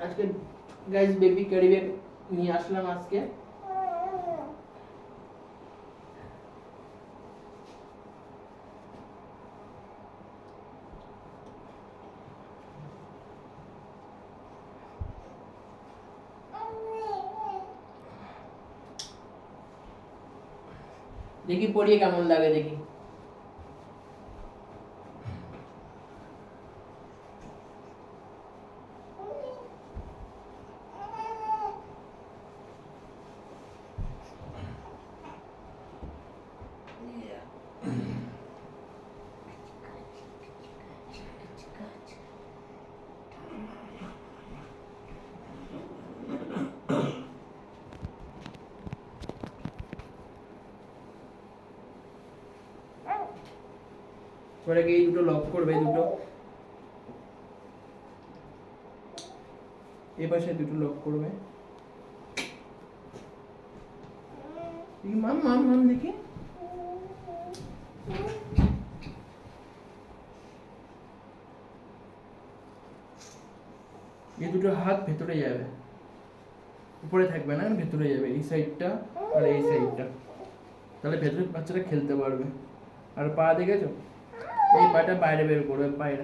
আজকে guys baby carry bag নিয়ে আসলাম আজকে। দেখি পড়িয়ে কেমন লাগে দেখি। পরে এই দুটো লক করবে, দুটো এই পাশে দুটো লক করবে। মাম মাম মাম দেখি এই দুটো হাত ভেতরে যাবে, উপরে থাকবে না, ভেতরে যাবে এই সাইডটা আর এই সাইডটা, তাহলে ভেতরে বাচ্চারা খেলতে পারবে। আর পা দেখেছো, এই পাটা বাইরে বের করবে, বাইরে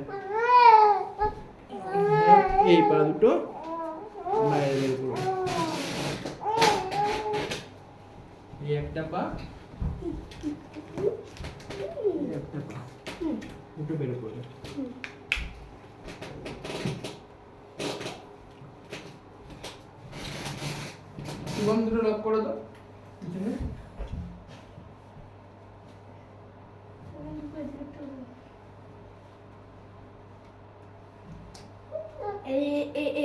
এই পা দুটো বাইরে বের করবে, এই একটা পা একটা পা দুটো বের করবে। শুভম দুটো লক করে দাও পিছনে।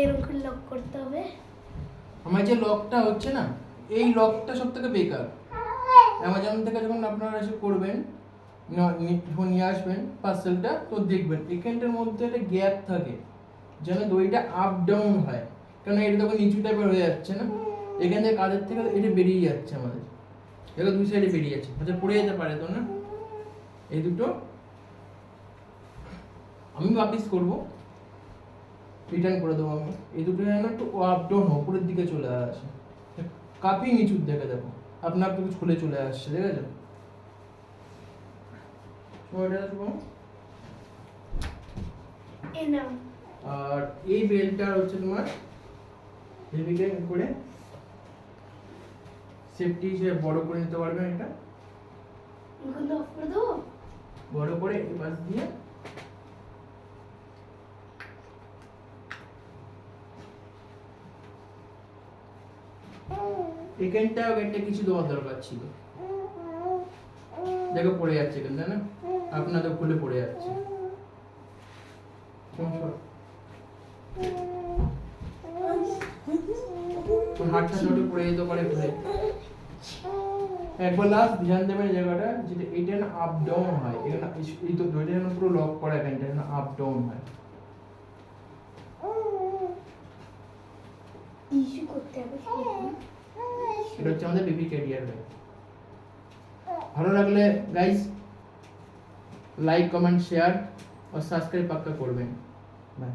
এরকম লক করতে হবে। আমার যে লকটা হচ্ছে না, এই লকটা সব থেকে বেকার। অ্যামাজন থেকে যখন আপনারা এসে করবেন, যখন নিয়ে আসবেন পার্সেলটা, তো দেখবেন এখানটার মধ্যে একটা গ্যাপ থাকে, যেন দড়িটা আপ ডাউন হয়, কারণ এটা তখন নিচু টাইপের হয়ে যাচ্ছে না, এখান থেকে কাঁধের থেকে এটা বেরিয়ে যাচ্ছে আমাদের, এটা দুই সাইডে বেরিয়ে যাচ্ছে, আচ্ছা পড়ে যেতে পারে তো না। এই দুটো আমি ওয়াপিস করবো, রিটার্ন করে দেবো আমি। এই দুটো যেন একটু আপ ডাউন উপরের দিকে চলে আসে, কাপি নিচুর দিকে দেখো, আপনার তো খুলে চলে আসছে, দেখেছো? আর এই বেলটা হচ্ছে তোমার বেবিকে করে সেফটি হিসেবে বড় করে নিতে পারবেন। এটা বড় করে এই পাশ দিয়ে এখানটা কিছু দেওয়ার দরকার ছিল, দেখো পড়ে যাচ্ছে কিন্তু না, আপনার তো খুলে পড়ে যাচ্ছে। হাতটা নোটে পড়ে যেতে পারে খুলে। একবার লাস্ট ধ্যান দেবেন এই জায়গাটা, যেটা এটা না আপ ডাউন হয়, এখানে এই তো দুইটা যেন পুরো লক করা, এখানটা যেন আপ ডাউন হয়। ইস্যু করতে হবে, এটা হচ্ছে আমাদের বেবি ক্যারিয়ার ব্যাগ। ভালো লাগলে গাইস লাইক কমেন্ট শেয়ার और सब्सक्राइब पक्का করবেন। বাই।